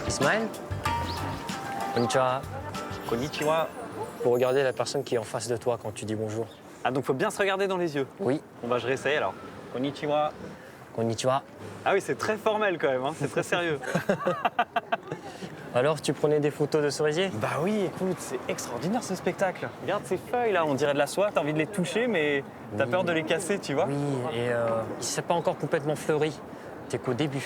Ismaël? Konnichiwa. Konnichiwa. Faut regarder la personne qui est en face de toi quand tu dis bonjour. Ah, donc faut bien se regarder dans les yeux. Oui. Bon bah je réessaye alors. Konnichiwa. Konnichiwa. Ah oui, c'est très formel quand même, hein. C'est très sérieux. Alors, tu prenais des photos de cerisier? Bah oui, écoute, c'est extraordinaire ce spectacle. Regarde ces feuilles là, on dirait de la soie, t'as envie de les toucher, mais t'as peur de les casser, tu vois. Oui, et il s'est pas encore complètement fleuri. T'es qu'au début.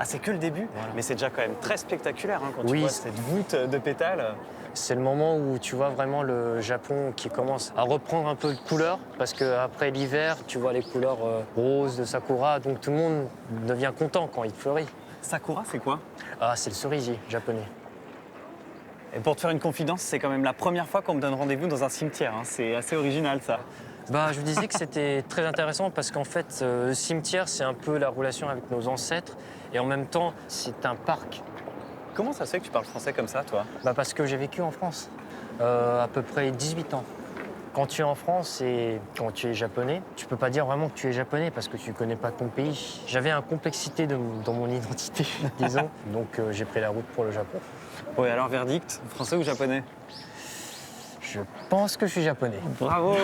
Ah, c'est que le début, Voilà. mais c'est déjà quand même très spectaculaire hein, quand tu Oui. vois cette voûte de pétales. C'est le moment où tu vois vraiment le Japon qui commence à reprendre un peu de couleur, parce qu'après l'hiver, tu vois les couleurs roses de sakura, donc tout le monde devient content quand il fleurit. Sakura, c'est quoi? Ah, c'est le cerisier japonais. Et pour te faire une confidence, c'est quand même la première fois qu'on me donne rendez-vous dans un cimetière. Hein. C'est assez original ça. Bah, je vous disais que c'était très intéressant parce qu'en fait, le cimetière, c'est un peu la relation avec nos ancêtres et en même temps, c'est un parc. Comment ça se fait que tu parles français comme ça, toi? Bah, parce que j'ai vécu en France, à peu près 18 ans. Quand tu es en France et quand tu es japonais, tu peux pas dire vraiment que tu es japonais parce que tu connais pas ton pays. J'avais une complexité dans mon identité, disons, donc j'ai pris la route pour le Japon. Oui, alors verdict, français ou japonais? Je pense que je suis japonais. Bravo.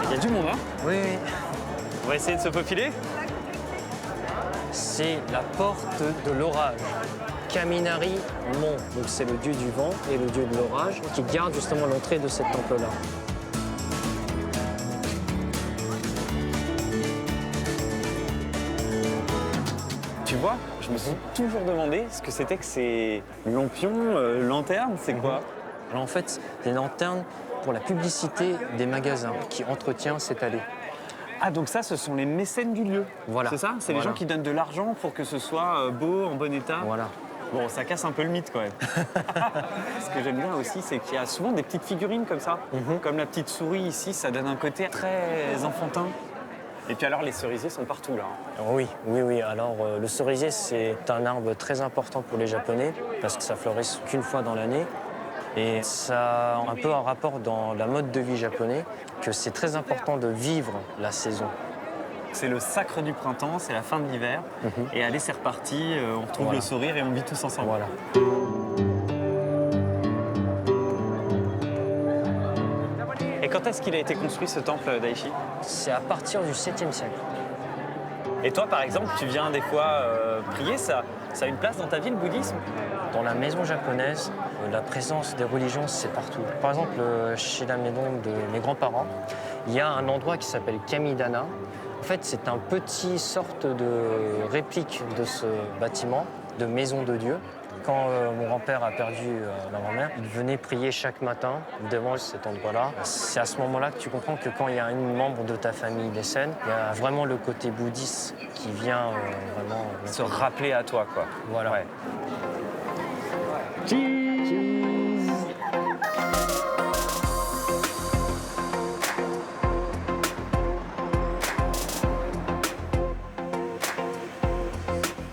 Il y a du monde, hein? Oui, oui. On va essayer de se faufiler. C'est la porte de l'orage. Kaminari Mon, donc c'est le dieu du vent et le dieu de l'orage qui garde justement l'entrée de cette temple-là. Tu vois, je me suis toujours demandé ce que c'était que ces lampions, lanternes, c'est quoi? Alors en fait, c'est une lanterne pour la publicité des magasins qui entretient cette allée. Ah, donc ça, ce sont les mécènes du lieu. Voilà. C'est ça? C'est les Voilà. gens qui donnent de l'argent pour que ce soit beau, en bon état. Voilà. Bon, ça casse un peu le mythe quand même. Ce que j'aime bien aussi, c'est qu'il y a souvent des petites figurines comme ça. Comme la petite souris ici, ça donne un côté très enfantin. Et puis alors, les cerisiers sont partout là. Oui, oui, oui. Alors le cerisier, c'est un arbre très important pour les Japonais parce que ça fleurit qu'une fois dans l'année. Et ça a un peu un rapport dans la mode de vie japonais que c'est très important de vivre la saison. C'est le sacre du printemps, c'est la fin de l'hiver. Et allez, c'est reparti, on retrouve Voilà. le sourire et on vit tous ensemble. Voilà. Et quand est-ce qu'il a été construit ce temple d'Aichi? C'est à partir du 7e siècle. Et toi, par exemple, tu viens des fois prier, ça a une place dans ta vie, le bouddhisme? Dans la maison japonaise, la présence des religions, c'est partout. Par exemple, chez la maison de mes grands-parents, il y a un endroit qui s'appelle Kamidana. En fait, c'est un petit sorte de réplique de ce bâtiment, de maison de Dieu. Quand mon grand-père a perdu ma grand-mère, il venait prier chaque matin devant cet endroit-là. C'est à ce moment-là que tu comprends que quand il y a un membre de ta famille décède, il y a vraiment le côté bouddhiste qui vient vraiment... Se rappeler à toi, quoi. Voilà. Ouais.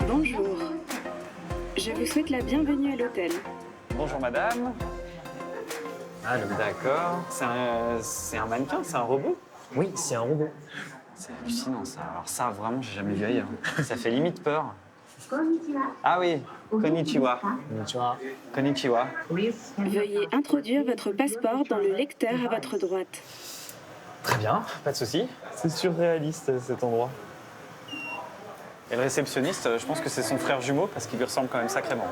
Bonjour. Je vous souhaite la bienvenue à l'hôtel. Bonjour madame. Ah, D'accord. C'est un mannequin, c'est un robot? Oui, c'est un robot. C'est hallucinant ça. Alors ça, vraiment, j'ai jamais vu ailleurs. Ça fait limite peur. Ah oui, konnichiwa. Tu vois, Konnichiwa. Veuillez introduire votre passeport dans le lecteur à votre droite. Très bien, pas de souci. C'est surréaliste cet endroit. Et le réceptionniste, je pense que c'est son frère jumeau parce qu'il lui ressemble quand même sacrément.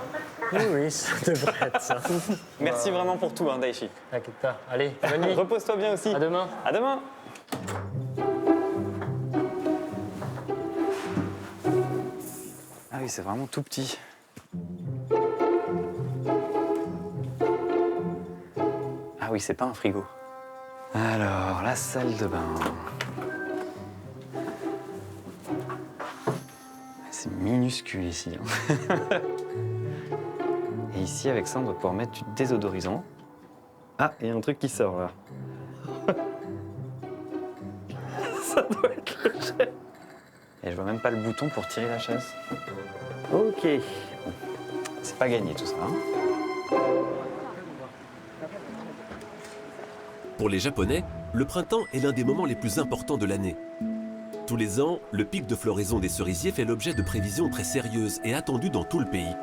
oui, oui, ça devrait être ça. Merci vraiment pour tout, hein, Daichi. T'inquiète pas. Allez, bonne nuit. Repose-toi bien aussi. À demain. À demain. Ah oui, c'est vraiment tout petit. Ah oui, c'est pas un frigo. Alors, la salle de bain. C'est minuscule ici. Hein. Et ici, avec ça, on doit pouvoir mettre du désodorisant. Ah, il y a un truc qui sort là. Ça doit être le jet. Et je vois même pas le bouton pour tirer la chaise. Ok. Bon. C'est pas gagné tout ça. Hein. Pour les Japonais, le printemps est l'un des moments les plus importants de l'année. Tous les ans, le pic de floraison des cerisiers fait l'objet de prévisions très sérieuses et attendues dans tout le pays.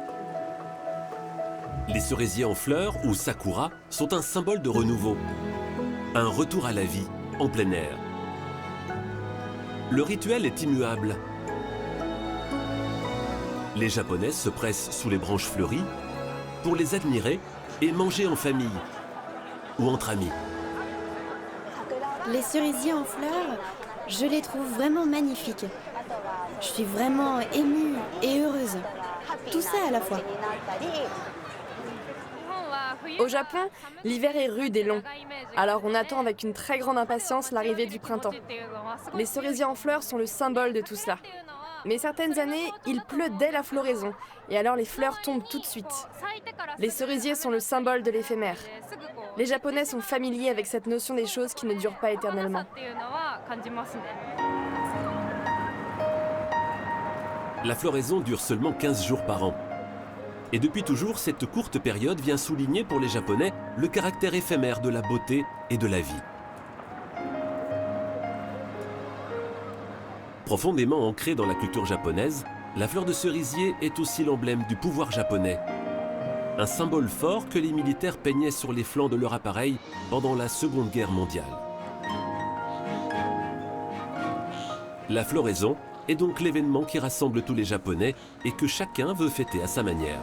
Les cerisiers en fleurs, ou sakura, sont un symbole de renouveau. Un retour à la vie, en plein air. Le rituel est immuable. Les Japonais se pressent sous les branches fleuries pour les admirer et manger en famille ou entre amis. Les cerisiers en fleurs, je les trouve vraiment magnifiques. Je suis vraiment émue et heureuse. Tout ça à la fois. Au Japon, l'hiver est rude et long. Alors on attend avec une très grande impatience l'arrivée du printemps. Les cerisiers en fleurs sont le symbole de tout cela. Mais certaines années, il pleut dès la floraison, et alors les fleurs tombent tout de suite. Les cerisiers sont le symbole de l'éphémère. Les Japonais sont familiers avec cette notion des choses qui ne durent pas éternellement. La floraison dure seulement 15 jours par an. Et depuis toujours, cette courte période vient souligner pour les Japonais le caractère éphémère de la beauté et de la vie. Profondément ancrée dans la culture japonaise, la fleur de cerisier est aussi l'emblème du pouvoir japonais. Un symbole fort que les militaires peignaient sur les flancs de leur appareil pendant la Seconde Guerre mondiale. La floraison est donc l'événement qui rassemble tous les Japonais et que chacun veut fêter à sa manière.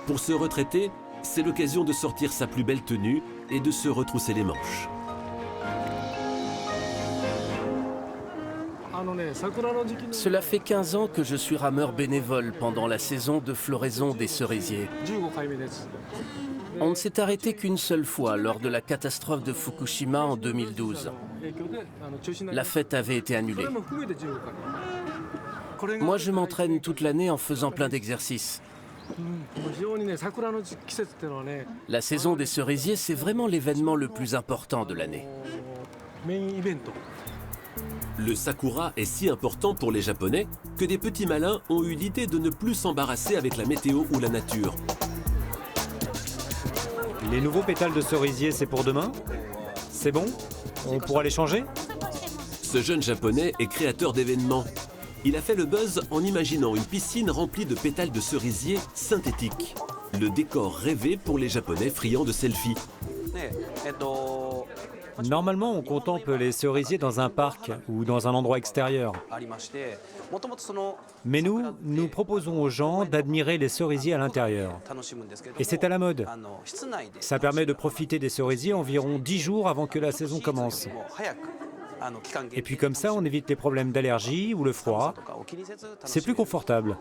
Pour se retraiter, c'est l'occasion de sortir sa plus belle tenue et de se retrousser les manches. Cela fait 15 ans que je suis rameur bénévole pendant la saison de floraison des cerisiers. On ne s'est arrêté qu'une seule fois lors de la catastrophe de Fukushima en 2012. La fête avait été annulée. Moi, je m'entraîne toute l'année en faisant plein d'exercices. La saison des cerisiers, c'est vraiment l'événement le plus important de l'année. Le sakura est si important pour les Japonais que des petits malins ont eu l'idée de ne plus s'embarrasser avec la météo ou la nature. Les nouveaux pétales de cerisier, c'est pour demain? C'est bon? On pourra les changer? Ce jeune Japonais est créateur d'événements. Il a fait le buzz en imaginant une piscine remplie de pétales de cerisier synthétiques. Le décor rêvé pour les Japonais friands de selfies. Normalement, on contemple les cerisiers dans un parc ou dans un endroit extérieur. Mais nous proposons aux gens d'admirer les cerisiers à l'intérieur. Et c'est à la mode. Ça permet de profiter des cerisiers environ 10 jours avant que la saison commence. Et puis comme ça, on évite les problèmes d'allergie ou le froid. C'est plus confortable.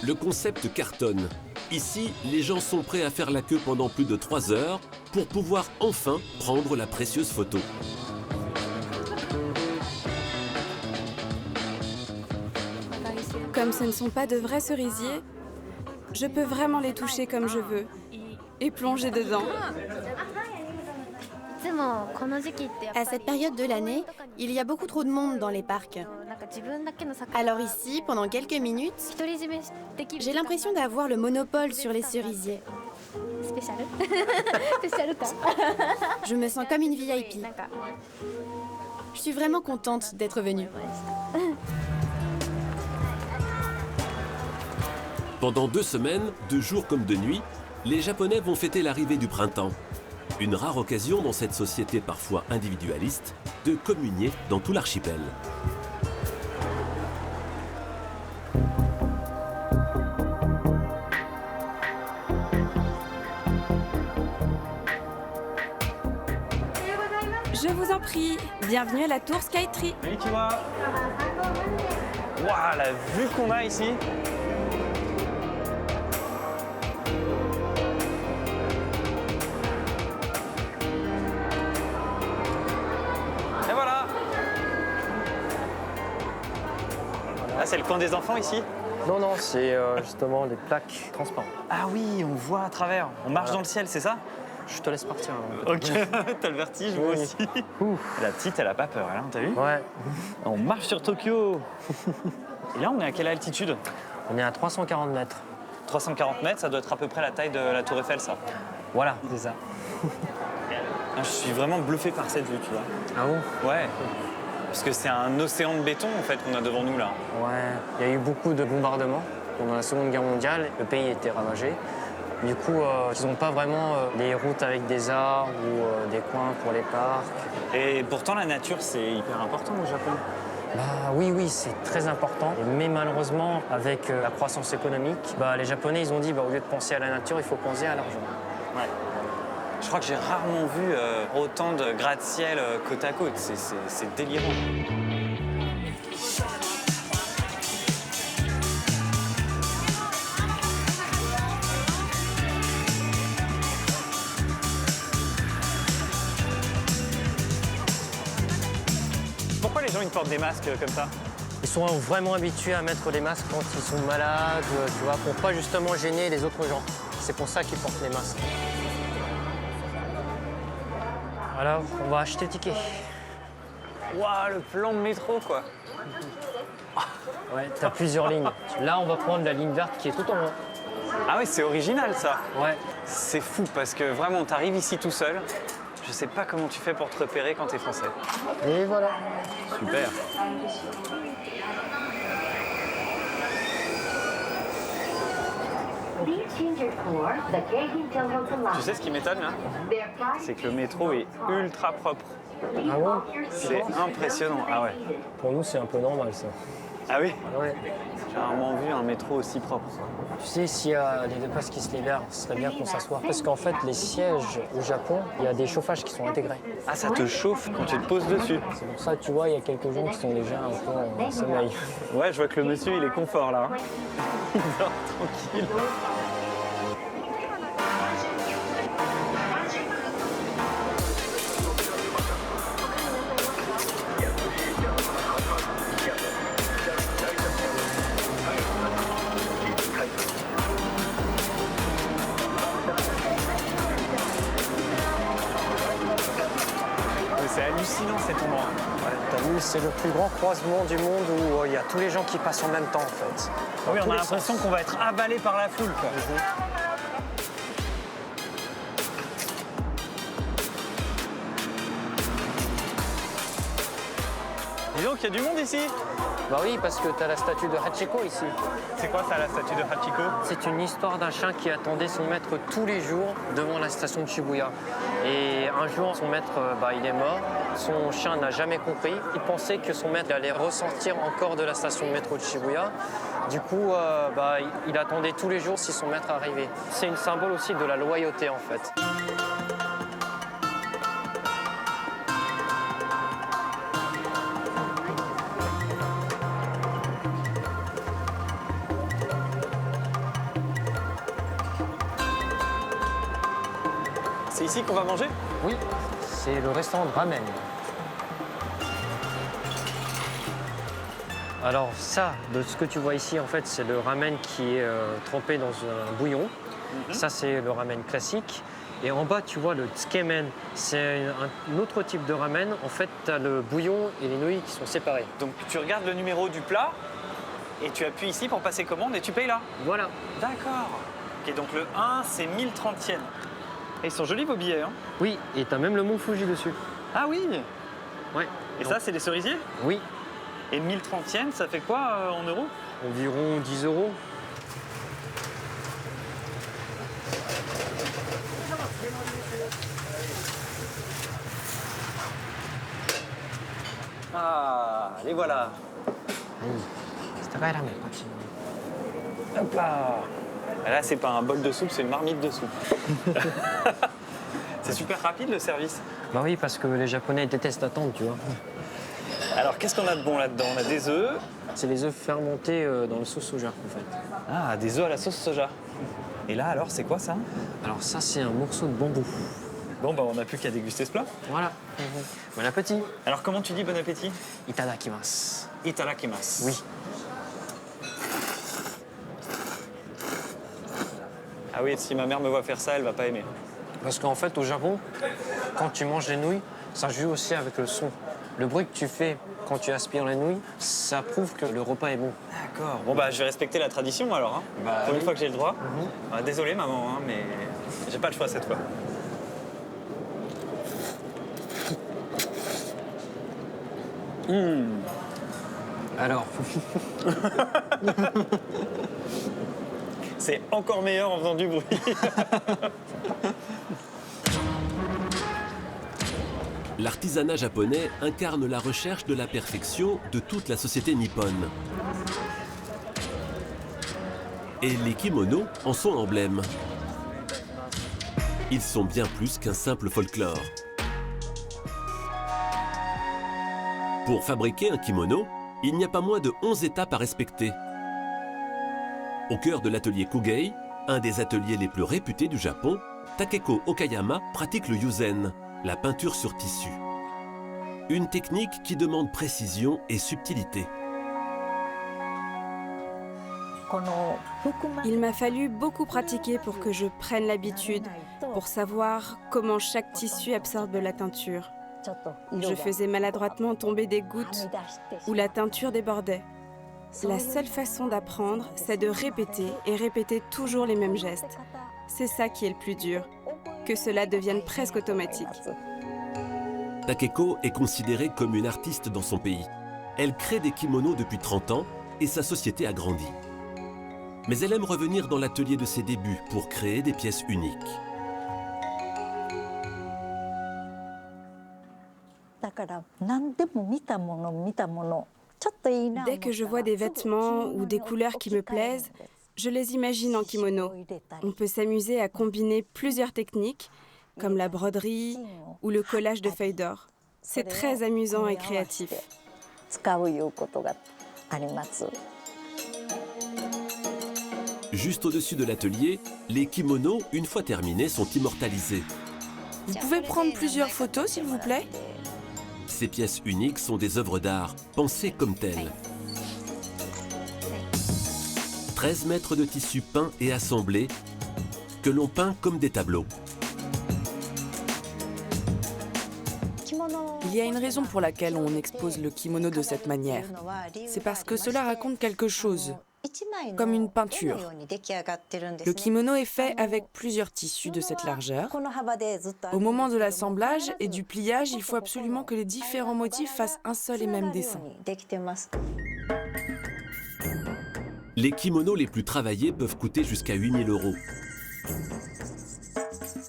Le concept cartonne. Ici, les gens sont prêts à faire la queue pendant plus de 3 heures pour pouvoir enfin prendre la précieuse photo. Comme ce ne sont pas de vrais cerisiers, je peux vraiment les toucher comme je veux et plonger dedans. À cette période de l'année, il y a beaucoup trop de monde dans les parcs. Alors ici, pendant quelques minutes, j'ai l'impression d'avoir le monopole sur les cerisiers. Je me sens comme une VIP. Je suis vraiment contente d'être venue. Pendant 2 semaines, de jour comme de nuit, les Japonais vont fêter l'arrivée du printemps. Une rare occasion dans cette société parfois individualiste de communier dans tout l'archipel. Je vous en prie, bienvenue à la tour Skytree. Konnichiwa. Waouh, la vue qu'on a ici. Et voilà. Ah, c'est le coin des enfants ici? Non, non, c'est justement les plaques transparentes. Ah oui, on voit à travers. On marche dans le ciel, c'est ça? Je te laisse partir. Hein, Ok, t'as le vertige, moi aussi. La petite, elle a pas peur, hein, t'as vu? Ouais. On marche sur Tokyo. Et là, on est à quelle altitude? On est à 340 mètres. 340 mètres, ça doit être à peu près la taille de la Tour Eiffel, ça. Voilà, c'est ça. Je suis vraiment bluffé par cette vue, tu vois. Ah bon? Ouais. Parce que c'est un océan de béton, en fait, qu'on a devant nous, là. Ouais. Il y a eu beaucoup de bombardements pendant la Seconde Guerre mondiale. Le pays était ravagé. Du coup, ils n'ont pas vraiment des routes avec des arbres ou des coins pour les parcs. Et pourtant, la nature, c'est hyper important au Japon. Bah oui, c'est très important. Mais malheureusement, avec la croissance économique, les Japonais, ils ont dit, au lieu de penser à la nature, il faut penser à l'argent. Ouais. Je crois que j'ai rarement vu autant de gratte-ciel côte à côte. C'est délirant. Pourquoi les gens ils portent des masques comme ça? Ils sont vraiment habitués à mettre des masques quand ils sont malades, tu vois, pour pas justement gêner les autres gens. C'est pour ça qu'ils portent les masques. Alors, on va acheter le ticket. Waouh, le plan de métro, quoi. Ouais, t'as plusieurs lignes. Là, on va prendre la ligne verte qui est tout en haut. Ah oui, c'est original, ça. Ouais. C'est fou, parce que vraiment, t'arrives ici tout seul. Je sais pas comment tu fais pour te repérer quand t'es français. Et voilà. Super. Tu sais ce qui m'étonne, là? C'est que le métro est ultra propre. Ah bon? C'est impressionnant. Ah ouais. Pour nous, c'est un peu normal, ça. Ah oui? Ouais. J'ai rarement vu un métro aussi propre. Tu sais, s'il y a les deux places qui se libèrent, ce serait bien qu'on s'assoie. Parce qu'en fait, les sièges au Japon, il y a des chauffages qui sont intégrés. Ah, ça te chauffe quand tu te poses dessus? C'est pour ça que tu vois, il y a quelques gens qui sont déjà un peu en sommeil. Ouais, je vois que le monsieur, il est confort, là. Il dort tranquille. C'est hallucinant cet endroit. Ouais, t'as vu, c'est le plus grand croisement du monde où il y a tous les gens qui passent en même temps, en fait. Oui, on Tous a les l'impression sens. qu'on va être avalé par la foule, quoi. Dis donc, il y a du monde ici. Bah oui, parce que t'as la statue de Hachiko ici. C'est quoi ça, la statue de Hachiko? C'est une histoire d'un chien qui attendait son maître tous les jours devant la station de Shibuya. Et un jour, son maître, il est mort. Son chien n'a jamais compris. Il pensait que son maître allait ressortir encore de la station de métro de Shibuya. Du coup, il attendait tous les jours si son maître arrivait. C'est une symbole aussi de la loyauté, en fait. C'est ici qu'on va manger? Oui, c'est le restaurant de ramen. Alors ça, de ce que tu vois ici, en fait, c'est le ramen qui est trempé dans un bouillon. Ça, c'est le ramen classique. Et en bas, tu vois le tsukemen. C'est un autre type de ramen. En fait, tu as le bouillon et les nouilles qui sont séparés. Donc tu regardes le numéro du plat et tu appuies ici pour passer commande et tu payes là. Voilà. D'accord. Ok, donc le 1, c'est 1030 yens. Et ils sont jolis vos billets, hein? Oui, et tu as même le mont Fuji dessus. Ah oui. Ouais. Et Donc, ça, c'est les cerisiers? oui, Et 1030 yens, ça fait quoi en euros? environ 10 €. Ah, les voilà. Hop là. Là, c'est pas un bol de soupe, c'est une marmite de soupe. C'est super rapide le service. Bah oui, parce que les Japonais détestent attendre, tu vois. Alors, qu'est-ce qu'on a de bon là-dedans? On a des œufs. C'est les œufs fermentés dans le sauce soja, en fait. Ah, des œufs à la sauce soja. Et là, alors, c'est quoi ça? Alors ça, c'est un morceau de bambou. Bon, bah, on n'a plus qu'à déguster ce plat. Voilà. Bon appétit. Alors, comment tu dis bon appétit? Itadakimasu. Itadakimasu. Oui. Ah oui, si ma mère me voit faire ça, elle va pas aimer. Parce qu'en fait, au Japon, quand tu manges les nouilles, ça joue aussi avec le son. Le bruit que tu fais quand tu aspires les nouilles, ça prouve que le repas est bon. D'accord. Bon, bah, je vais respecter la tradition alors. Hein. Pour une fois que j'ai le droit. Désolé, maman, hein, mais j'ai pas le choix cette fois. Alors, C'est encore meilleur en faisant du bruit. L'artisanat japonais incarne la recherche de la perfection de toute la société nippone. Et les kimonos en sont l'emblème. Ils sont bien plus qu'un simple folklore. Pour fabriquer un kimono, il n'y a pas moins de 11 étapes à respecter. Au cœur de l'atelier Kugei, un des ateliers les plus réputés du Japon, Takeko Okayama pratique le yuzen, la peinture sur tissu. Une technique qui demande précision et subtilité. Il m'a fallu beaucoup pratiquer pour que je prenne l'habitude, pour savoir comment chaque tissu absorbe la teinture. Je faisais maladroitement tomber des gouttes où la teinture débordait. La seule façon d'apprendre, c'est de répéter et répéter toujours les mêmes gestes. C'est ça qui est le plus dur, que cela devienne presque automatique. Takeko est considérée comme une artiste dans son pays. Elle crée des kimonos depuis 30 ans et sa société a grandi. Mais elle aime revenir dans l'atelier de ses débuts pour créer des pièces uniques. Dès que je vois des vêtements ou des couleurs qui me plaisent, je les imagine en kimono. On peut s'amuser à combiner plusieurs techniques, comme la broderie ou le collage de feuilles d'or. C'est très amusant et créatif. Juste au-dessus de l'atelier, les kimonos, une fois terminés, sont immortalisés. Vous pouvez prendre plusieurs photos, s'il vous plaît ? Ces pièces uniques sont des œuvres d'art, pensées comme telles. 13 mètres de tissu peint et assemblé, que l'on peint comme des tableaux. Il y a une raison pour laquelle on expose le kimono de cette manière. C'est parce que cela raconte quelque chose, comme une peinture. Le kimono est fait avec plusieurs tissus de cette largeur. Au moment de l'assemblage et du pliage, il faut absolument que les différents motifs fassent un seul et même dessin. Les kimonos les plus travaillés peuvent coûter jusqu'à 8 000 €.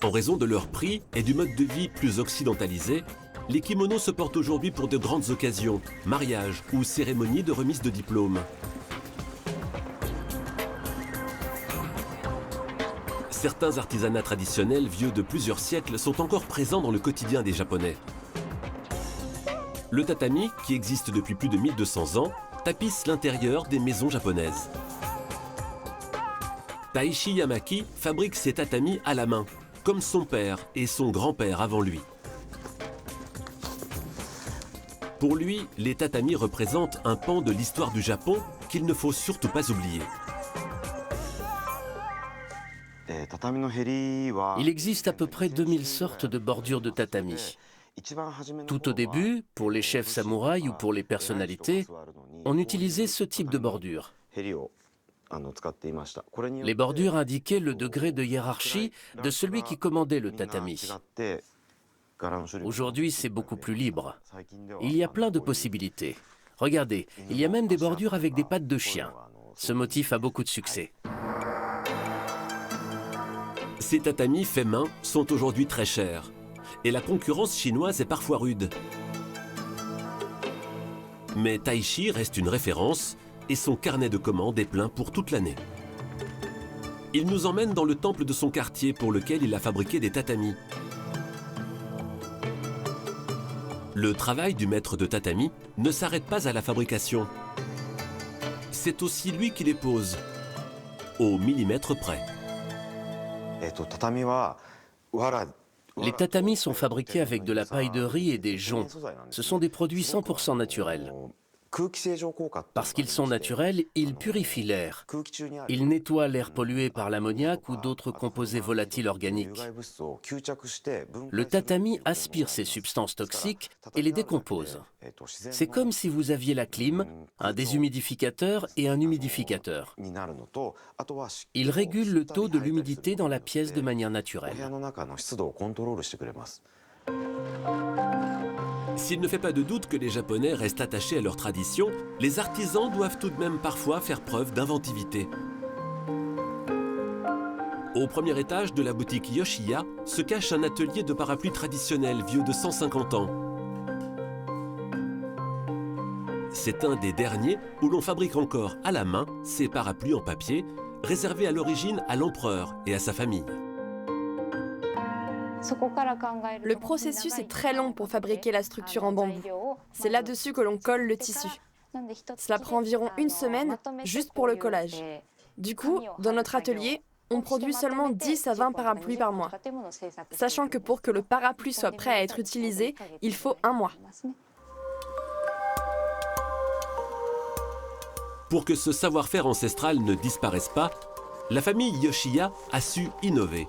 En raison de leur prix et du mode de vie plus occidentalisé, les kimonos se portent aujourd'hui pour de grandes occasions, mariages ou cérémonies de remise de diplôme. Certains artisanats traditionnels vieux de plusieurs siècles sont encore présents dans le quotidien des Japonais. Le tatami, qui existe depuis plus de 1200 ans, tapisse l'intérieur des maisons japonaises. Taishi Yamaki fabrique ses tatamis à la main, comme son père et son grand-père avant lui. Pour lui, les tatamis représentent un pan de l'histoire du Japon qu'il ne faut surtout pas oublier. Il existe à peu près 2000 sortes de bordures de tatami. Tout au début, pour les chefs samouraïs ou pour les personnalités, on utilisait ce type de bordure. Les bordures indiquaient le degré de hiérarchie de celui qui commandait le tatami. Aujourd'hui, c'est beaucoup plus libre. Il y a plein de possibilités. Regardez, il y a même des bordures avec des pattes de chien. Ce motif a beaucoup de succès. Ces tatamis faits main sont aujourd'hui très chers. Et la concurrence chinoise est parfois rude. Mais Taishi reste une référence et son carnet de commandes est plein pour toute l'année. Il nous emmène dans le temple de son quartier pour lequel il a fabriqué des tatamis. Le travail du maître de tatami ne s'arrête pas à la fabrication. C'est aussi lui qui les pose, au millimètre près. Les tatamis sont fabriqués avec de la paille de riz et des joncs. Ce sont des produits 100% naturels. Parce qu'ils sont naturels, ils purifient l'air. Ils nettoient l'air pollué par l'ammoniac ou d'autres composés volatiles organiques. Le tatami aspire ces substances toxiques et les décompose. C'est comme si vous aviez la clim, un déshumidificateur et un humidificateur. Il régule le taux de l'humidité dans la pièce de manière naturelle. S'il ne fait pas de doute que les Japonais restent attachés à leur tradition, les artisans doivent tout de même parfois faire preuve d'inventivité. Au premier étage de la boutique Yoshiya se cache un atelier de parapluies traditionnels vieux de 150 ans. C'est un des derniers où l'on fabrique encore à la main ces parapluies en papier, réservés à l'origine à l'empereur et à sa famille. Le processus est très long pour fabriquer la structure en bambou. C'est là-dessus que l'on colle le tissu. Cela prend environ une semaine juste pour le collage. Du coup, dans notre atelier, on produit seulement 10 à 20 parapluies par mois. Sachant que pour que le parapluie soit prêt à être utilisé, il faut 1 mois. Pour que ce savoir-faire ancestral ne disparaisse pas, la famille Yoshiya a su innover.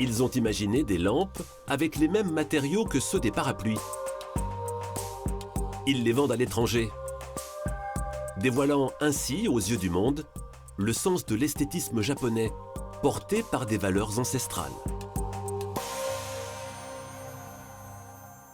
Ils ont imaginé des lampes avec les mêmes matériaux que ceux des parapluies. Ils les vendent à l'étranger, dévoilant ainsi aux yeux du monde le sens de l'esthétisme japonais, porté par des valeurs ancestrales.